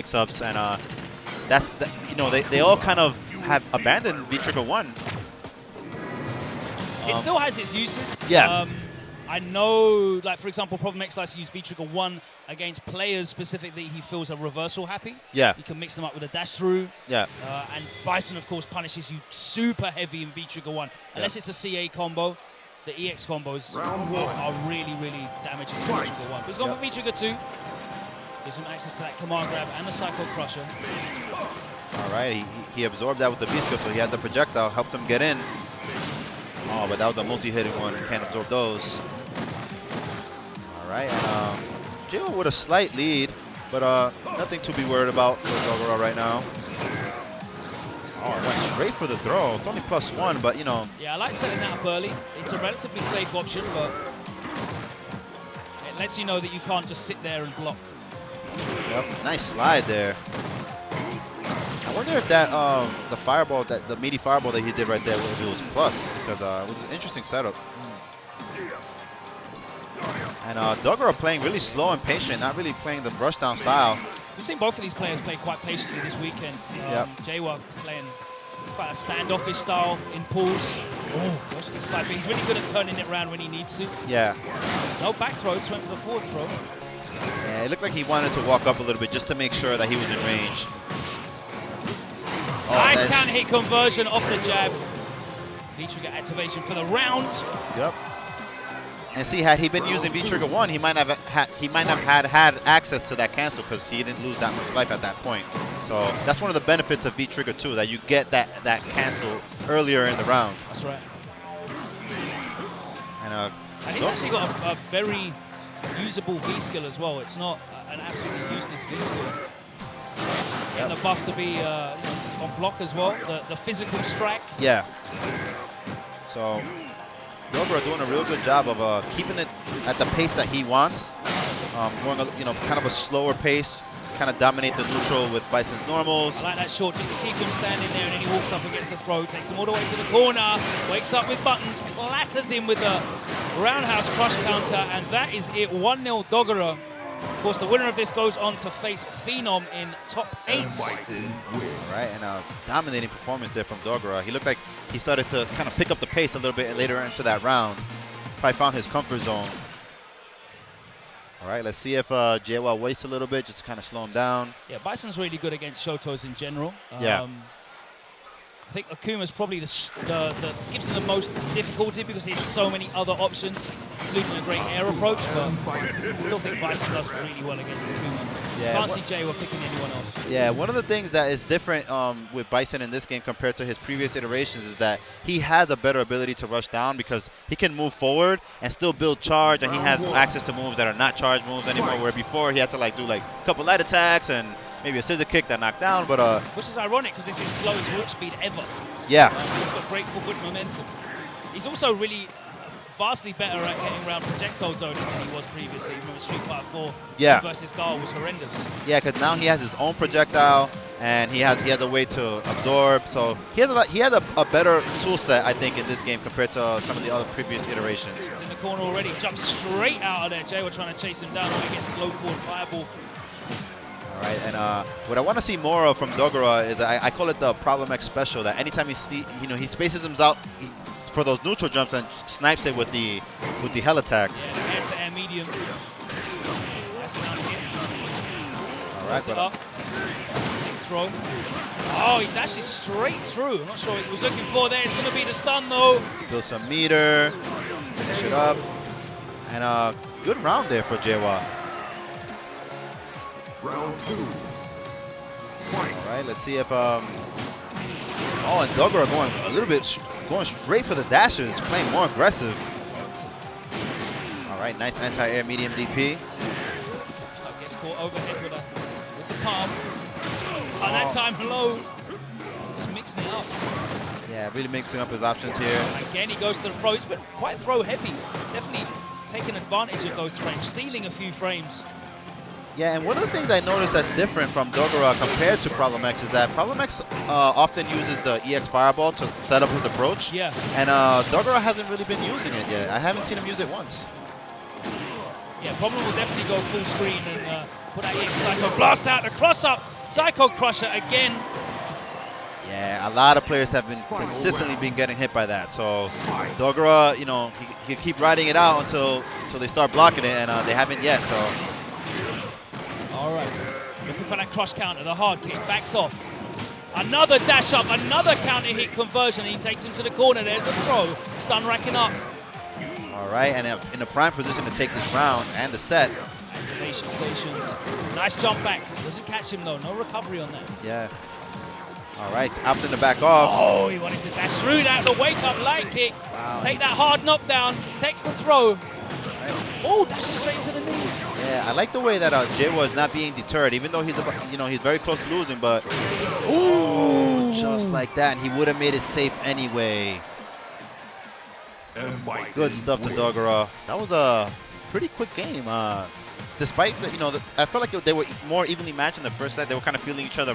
mix-ups, and that's the, you know, they all kind of have abandoned V-Trigger 1. It still has its uses. Yeah. I know, like for example, Problem X likes to use V-Trigger 1 against players specifically he feels are reversal happy. Yeah. You can mix them up with a dash through. Yeah. And Bison, of course, punishes you super heavy in V-Trigger 1. Unless it's a CA combo, the EX combos are really, really damaging in V-Trigger 1. But he's gone for V-Trigger 2. Gives him access to that command grab and the Psycho Crusher. All right, he absorbed that with the V-Skill, so he had the projectile, helped him get in. Oh, but that was a multi-hitting one. Can't absorb those. All right, and Jiewa with a slight lead, but nothing to be worried about for Dogura right now. Oh, it went straight for the throw. It's only +1, but you know. Yeah, I like setting that up early. It's a relatively safe option, but it lets you know that you can't just sit there and block. Yep, nice slide there. I wonder if that the fireball, the meaty fireball that he did right there, if it was plus, because it was an interesting setup. And Dogura playing really slow and patient, not really playing the rushdown style. We've seen both of these players play quite patiently this weekend. Jiewa playing quite a standoffish style in pulls. Oh, goes for the slide, but he's really good at turning it around when he needs to. Yeah. No back throw, just went for the forward throw. Yeah, it looked like he wanted to walk up a little bit just to make sure that he was in range. Oh, nice counter hit conversion off the jab. V-Trigger activation for the round. Yep. And see, had he been using V-Trigger 1, he might have had access to that cancel because he didn't lose that much life at that point. So that's one of the benefits of V-Trigger 2, that you get that cancel earlier in the round. That's right. And he's actually got a very usable V-skill as well. It's not an absolutely useless V-skill. And the buff to be you know, on block as well, the physical strike. Yeah. So Dogura doing a real good job of keeping it at the pace that he wants, going kind of a slower pace, kind of dominate the neutral with Bison's normals. I like that short just to keep him standing there, and then he walks up and gets the throw, takes him all the way to the corner, wakes up with buttons, clatters him with a roundhouse crush counter, and that is it. 1-0 Dogura. Of course, the winner of this goes on to face Phenom in top 8. Right, and dominating performance there from Dogura. He looked like he started to kind of pick up the pace a little bit later into that round. Probably found his comfort zone. All right, let's see if Jiewa waits a little bit, just kind of slow him down. Yeah, Bison's really good against Shotos in general. Yeah. I think Akuma's probably gives him the most difficulty because he has so many other options, including a great air approach, but I still think Bison does really well against Akuma. Yeah, can't see Jiewa picking anyone else. Yeah, one of the things that is different with Bison in this game compared to his previous iterations is that he has a better ability to rush down because he can move forward and still build charge, and he has access to moves that are not charge moves anymore, where before he had to do a couple light attacks and maybe a scissor kick that knocked down, but which is ironic because it's his slowest walk speed ever. Yeah. He's got great forward momentum. He's also really vastly better at getting around projectile zoning than he was previously. Remember Street Fighter 4 versus Gar was horrendous. Yeah, because now he has his own projectile and he has a way to absorb. So he had a better tool set, I think, in this game compared to some of the other previous iterations. He's in the corner already, jumps straight out of there. Jiewa trying to chase him down when he gets low forward fireball. All right, and what I want to see more of from Dogura is I call it the Problem X special. That anytime he he spaces him out for those neutral jumps and snipes it with the hell attack. Yeah, the air-to-air medium. That's another hit. All right, it up. Tick throw. Oh, he dashes straight through. I'm not sure what he was looking for there. It's going to be the stun though. Build some meter, finish it up, and a good round there for Jiewa. Round 2. All right, let's see if oh, and Dogura going straight for the dashes, playing more aggressive. All right, nice anti-air medium DP. Gets caught overhead with the palm. And that time low. He's just mixing it up. Yeah, really mixing up his options here. Again, he goes to the throw. He's been quite throw heavy. Definitely taking advantage of those frames, stealing a few frames. Yeah, and one of the things I noticed that's different from Dogura compared to Problem X is that Problem X often uses the EX Fireball to set up his approach. Yeah. And Dogura hasn't really been using it yet. I haven't seen him use it once. Yeah, Problem will definitely go full screen and put that EX Psycho Blast out. The cross-up, Psycho Crusher again. Yeah, a lot of players have been consistently been getting hit by that. So Dogura, you know, he keep riding it out until they start blocking it, and they haven't yet. So. All right, looking for that cross counter. The hard kick backs off. Another dash up, another counter hit conversion. He takes him to the corner. There's the throw. Stun racking up. All right, and in a prime position to take this round and the set. Activation stations. Nice jump back. Doesn't catch him though. No recovery on that. Yeah. All right, opting to back off. Oh, he wanted to dash through that. The wake up light kick. Wow. Take that hard knockdown. Takes the throw. Oh, dashes straight into the knee. Yeah, I like the way that Jiewa is not being deterred, even though he's he's very close to losing, but just like that, and he would have made it safe anyway. Good stuff to Dogura. That was a pretty quick game. Despite I felt like they were more evenly matched in the first set. They were kind of feeling each other